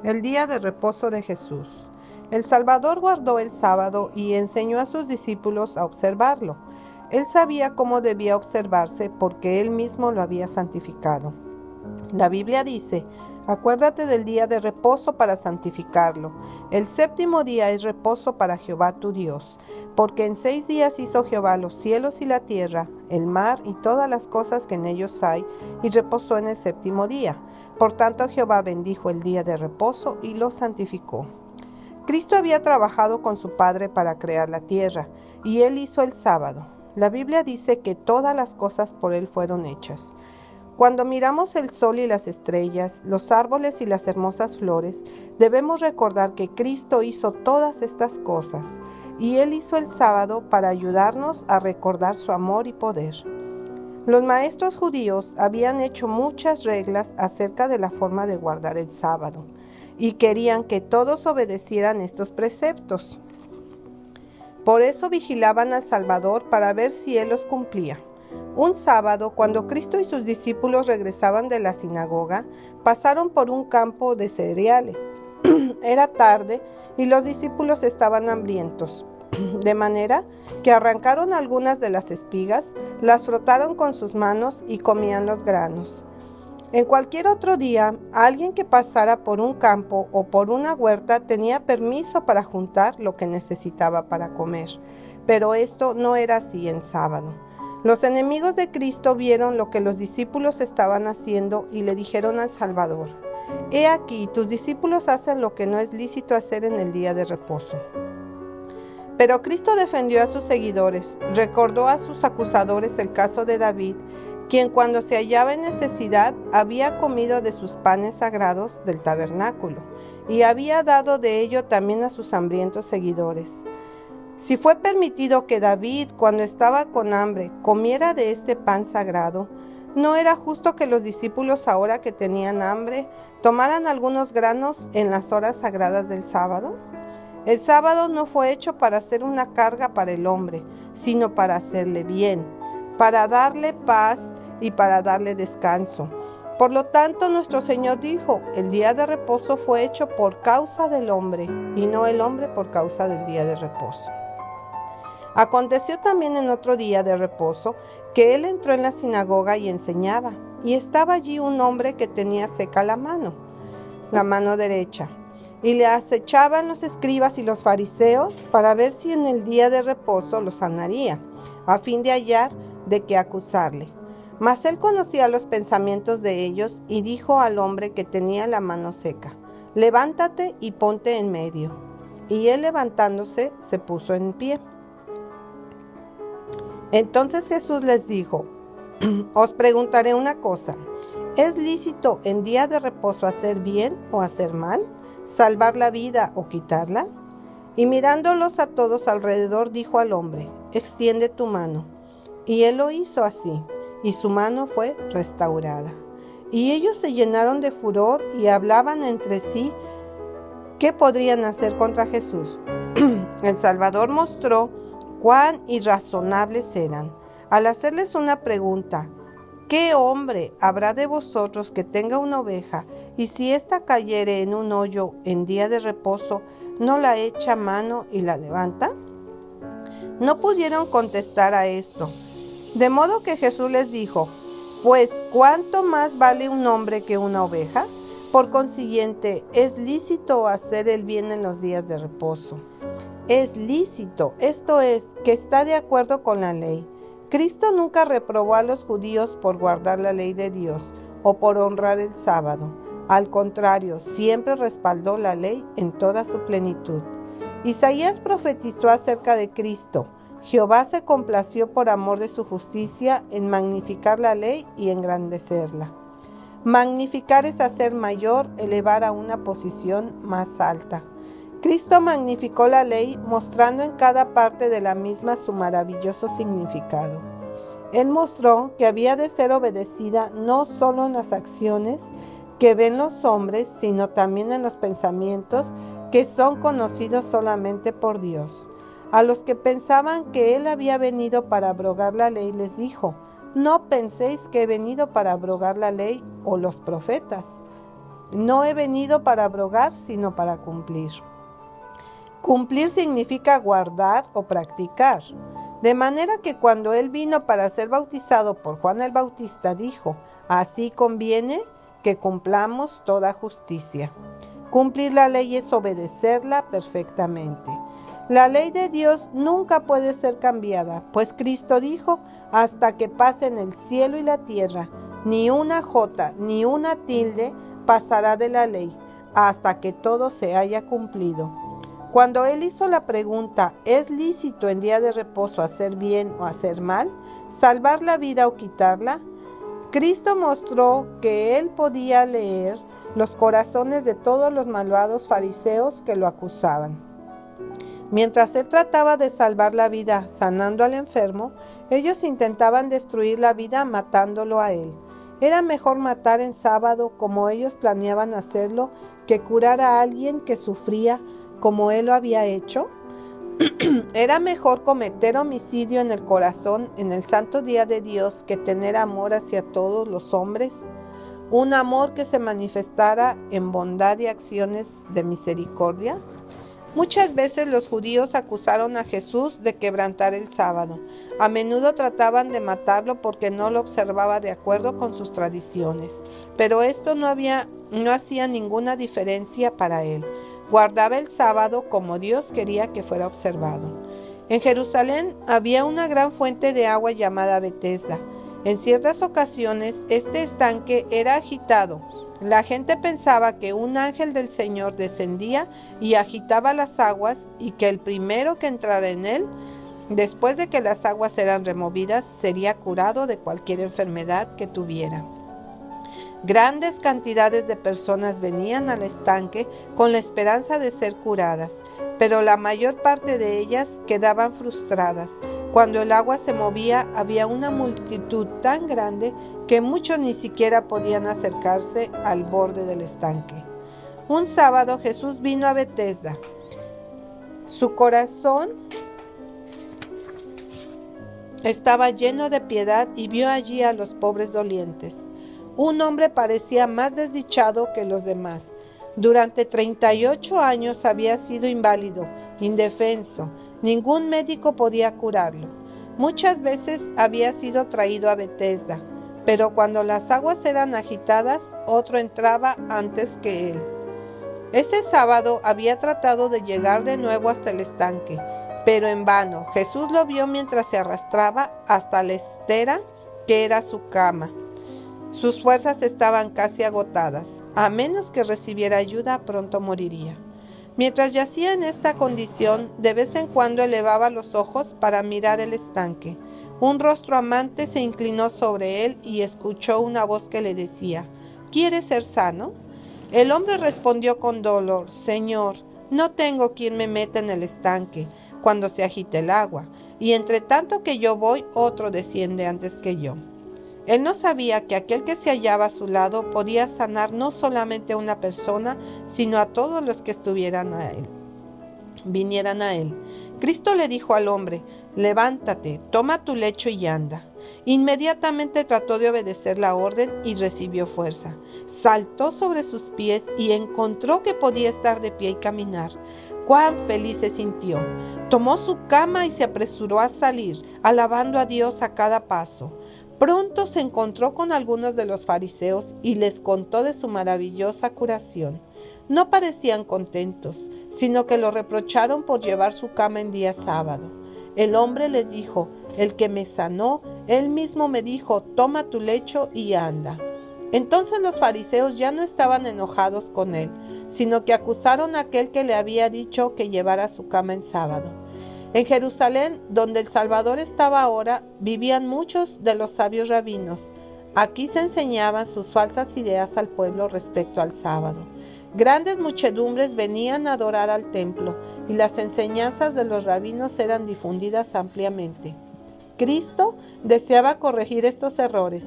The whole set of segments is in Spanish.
El día de reposo de Jesús. El Salvador guardó el sábado y enseñó a sus discípulos a observarlo. Él sabía cómo debía observarse porque él mismo lo había santificado. La Biblia dice: acuérdate del día de reposo para santificarlo. El séptimo día es reposo para Jehová tu Dios, porque en 6 días hizo Jehová los cielos y la tierra, el mar y todas las cosas que en ellos hay, y reposó en el séptimo día. Por tanto, Jehová bendijo el día de reposo y lo santificó. Cristo había trabajado con su Padre para crear la tierra, y él hizo el sábado. La Biblia dice que todas las cosas por él fueron hechas. Cuando miramos el sol y las estrellas, los árboles y las hermosas flores, debemos recordar que Cristo hizo todas estas cosas, y él hizo el sábado para ayudarnos a recordar su amor y poder. Los maestros judíos habían hecho muchas reglas acerca de la forma de guardar el sábado, y querían que todos obedecieran estos preceptos. Por eso vigilaban al Salvador para ver si él los cumplía. Un sábado, cuando Cristo y sus discípulos regresaban de la sinagoga, pasaron por un campo de cereales. Era tarde y los discípulos estaban hambrientos, de manera que arrancaron algunas de las espigas, las frotaron con sus manos y comían los granos. En cualquier otro día, alguien que pasara por un campo o por una huerta tenía permiso para juntar lo que necesitaba para comer, pero esto no era así en sábado. Los enemigos de Cristo vieron lo que los discípulos estaban haciendo y le dijeron al Salvador: «He aquí, tus discípulos hacen lo que no es lícito hacer en el día de reposo». Pero Cristo defendió a sus seguidores, recordó a sus acusadores el caso de David, quien cuando se hallaba en necesidad había comido de sus panes sagrados del tabernáculo, y había dado de ello también a sus hambrientos seguidores. Si fue permitido que David, cuando estaba con hambre, comiera de este pan sagrado, ¿no era justo que los discípulos, ahora que tenían hambre, tomaran algunos granos en las horas sagradas del sábado? El sábado no fue hecho para ser una carga para el hombre, sino para hacerle bien, para darle paz y para darle descanso. Por lo tanto, nuestro Señor dijo: el día de reposo fue hecho por causa del hombre, y no el hombre por causa del día de reposo. Aconteció también en otro día de reposo que él entró en la sinagoga y enseñaba, y estaba allí un hombre que tenía seca la mano derecha, y le acechaban los escribas y los fariseos para ver si en el día de reposo lo sanaría, a fin de hallar de qué acusarle. Mas él conocía los pensamientos de ellos y dijo al hombre que tenía la mano seca: «Levántate y ponte en medio». Y él, levantándose, se puso en pie. Entonces Jesús les dijo: «Os preguntaré una cosa. ¿Es lícito en día de reposo hacer bien o hacer mal? ¿Salvar la vida o quitarla?». Y mirándolos a todos alrededor, dijo al hombre: «Extiende tu mano». Y él lo hizo así, y su mano fue restaurada. Y ellos se llenaron de furor y hablaban entre sí qué podrían hacer contra Jesús. El Salvador mostró cuán irrazonables eran, al hacerles una pregunta: ¿qué hombre habrá de vosotros que tenga una oveja, y si ésta cayere en un hoyo en día de reposo, no la echa mano y la levanta? No pudieron contestar a esto, de modo que Jesús les dijo: «Pues, ¿cuánto más vale un hombre que una oveja? Por consiguiente, es lícito hacer el bien en los días de reposo». Es lícito, esto es, que está de acuerdo con la ley. Cristo nunca reprobó a los judíos por guardar la ley de Dios o por honrar el sábado. Al contrario, siempre respaldó la ley en toda su plenitud. Isaías profetizó acerca de Cristo: «Jehová se complació por amor de su justicia en magnificar la ley y engrandecerla». Magnificar es hacer mayor, elevar a una posición más alta. Cristo magnificó la ley, mostrando en cada parte de la misma su maravilloso significado. Él mostró que había de ser obedecida no solo en las acciones que ven los hombres, sino también en los pensamientos que son conocidos solamente por Dios. A los que pensaban que Él había venido para abrogar la ley, les dijo: «No penséis que he venido para abrogar la ley o los profetas. No he venido para abrogar, sino para cumplir. Cumplir significa guardar o practicar. De manera que cuando él vino para ser bautizado por Juan el Bautista, dijo: así conviene que cumplamos toda justicia. Cumplir la ley es obedecerla perfectamente. La ley de Dios nunca puede ser cambiada, pues Cristo dijo: hasta que pasen el cielo y la tierra, ni una jota ni una tilde pasará de la ley, hasta que todo se haya cumplido. Cuando él hizo la pregunta: ¿es lícito en día de reposo hacer bien o hacer mal? ¿Salvar la vida o quitarla? Cristo mostró que él podía leer los corazones de todos los malvados fariseos que lo acusaban. Mientras él trataba de salvar la vida sanando al enfermo, ellos intentaban destruir la vida matándolo a él. Era mejor matar en sábado, como ellos planeaban hacerlo, que curar a alguien que sufría como él lo había hecho. Era mejor cometer homicidio en el corazón en el santo día de Dios que tener amor hacia todos los hombres, un amor que se manifestara en bondad y acciones de misericordia. Muchas veces los judíos acusaron a Jesús de quebrantar el sábado. A menudo trataban de matarlo porque no lo observaba de acuerdo con sus tradiciones, pero esto no hacía ninguna diferencia para él. Guardaba el sábado como Dios quería que fuera observado. En Jerusalén había una gran fuente de agua llamada Betesda. En ciertas ocasiones este estanque era agitado. La gente pensaba que un ángel del Señor descendía y agitaba las aguas, y que el primero que entrara en él, después de que las aguas eran removidas, sería curado de cualquier enfermedad que tuviera. Grandes cantidades de personas venían al estanque con la esperanza de ser curadas, pero la mayor parte de ellas quedaban frustradas. Cuando el agua se movía, había una multitud tan grande que muchos ni siquiera podían acercarse al borde del estanque. Un sábado Jesús vino a Betesda. Su corazón estaba lleno de piedad y vio allí a los pobres dolientes. Un hombre parecía más desdichado que los demás. Durante 38 años había sido inválido, indefenso. Ningún médico podía curarlo. Muchas veces había sido traído a Betesda, pero cuando las aguas eran agitadas, otro entraba antes que él. Ese sábado había tratado de llegar de nuevo hasta el estanque, pero en vano. Jesús lo vio mientras se arrastraba hasta la estera que era su cama. Sus fuerzas estaban casi agotadas. A menos que recibiera ayuda, pronto moriría. Mientras yacía en esta condición, de vez en cuando elevaba los ojos para mirar el estanque. Un rostro amante se inclinó sobre él y escuchó una voz que le decía: ¿quieres ser sano? El hombre respondió con dolor: Señor, no tengo quien me meta en el estanque cuando se agite el agua, y entre tanto que yo voy, otro desciende antes que yo. Él no sabía que aquel que se hallaba a su lado podía sanar no solamente a una persona, sino a todos los que vinieran a él. Cristo le dijo al hombre: levántate, toma tu lecho y anda. Inmediatamente trató de obedecer la orden y recibió fuerza. Saltó sobre sus pies y encontró que podía estar de pie y caminar. ¡Cuán feliz se sintió! Tomó su cama y se apresuró a salir, alabando a Dios a cada paso. Pronto se encontró con algunos de los fariseos y les contó de su maravillosa curación. No parecían contentos, sino que lo reprocharon por llevar su cama en día sábado. El hombre les dijo: el que me sanó, él mismo me dijo: toma tu lecho y anda. Entonces los fariseos ya no estaban enojados con él, sino que acusaron a aquel que le había dicho que llevara su cama en sábado. En Jerusalén, donde el Salvador estaba ahora, vivían muchos de los sabios rabinos. Aquí se enseñaban sus falsas ideas al pueblo respecto al sábado. Grandes muchedumbres venían a adorar al templo, y las enseñanzas de los rabinos eran difundidas ampliamente. Cristo deseaba corregir estos errores.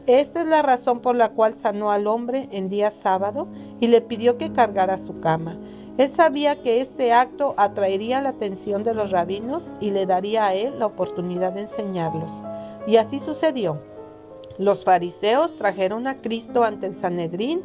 Esta es la razón por la cual sanó al hombre en día sábado y le pidió que cargara su cama. Él sabía que este acto atraería la atención de los rabinos y le daría a él la oportunidad de enseñarlos. Y así sucedió. Los fariseos trajeron a Cristo ante el Sanedrín,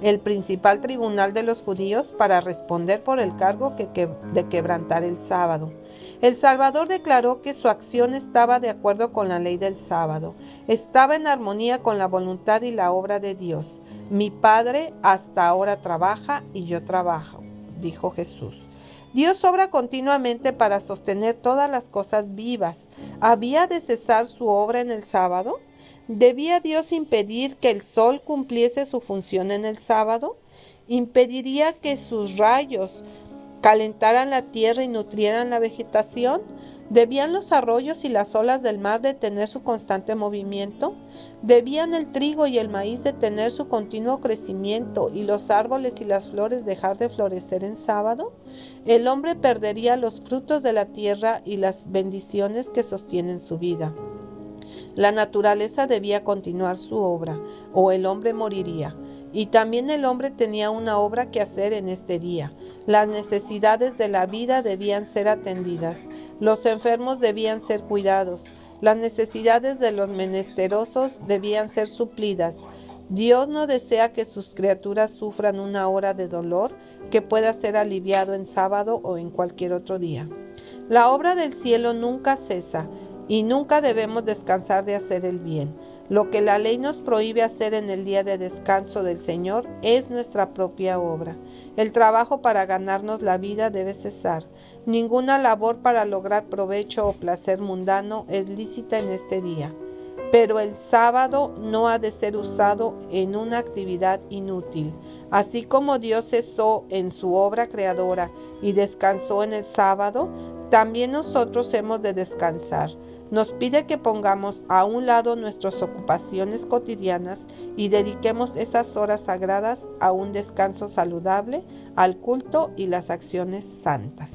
el principal tribunal de los judíos, para responder por el cargo de quebrantar el sábado. El Salvador declaró que su acción estaba de acuerdo con la ley del sábado, estaba en armonía con la voluntad y la obra de Dios. Mi Padre hasta ahora trabaja y yo trabajo, dijo Jesús. Dios obra continuamente para sostener todas las cosas vivas. ¿Había de cesar su obra en el sábado? ¿Debía Dios impedir que el sol cumpliese su función en el sábado? ¿Impediría que sus rayos calentaran la tierra y nutrieran la vegetación? ¿Debían los arroyos y las olas del mar detener su constante movimiento? ¿Debían el trigo y el maíz detener su continuo crecimiento y los árboles y las flores dejar de florecer en sábado? El hombre perdería los frutos de la tierra y las bendiciones que sostienen su vida. La naturaleza debía continuar su obra, o el hombre moriría. Y también el hombre tenía una obra que hacer en este día. Las necesidades de la vida debían ser atendidas. Los enfermos debían ser cuidados. Las necesidades de los menesterosos debían ser suplidas. Dios no desea que sus criaturas sufran una hora de dolor que pueda ser aliviado en sábado o en cualquier otro día. La obra del cielo nunca cesa y nunca debemos descansar de hacer el bien. Lo que la ley nos prohíbe hacer en el día de descanso del Señor es nuestra propia obra. El trabajo para ganarnos la vida debe cesar. Ninguna labor para lograr provecho o placer mundano es lícita en este día. Pero el sábado no ha de ser usado en una actividad inútil. Así como Dios cesó en su obra creadora y descansó en el sábado, también nosotros hemos de descansar. Nos pide que pongamos a un lado nuestras ocupaciones cotidianas y dediquemos esas horas sagradas a un descanso saludable, al culto y las acciones santas.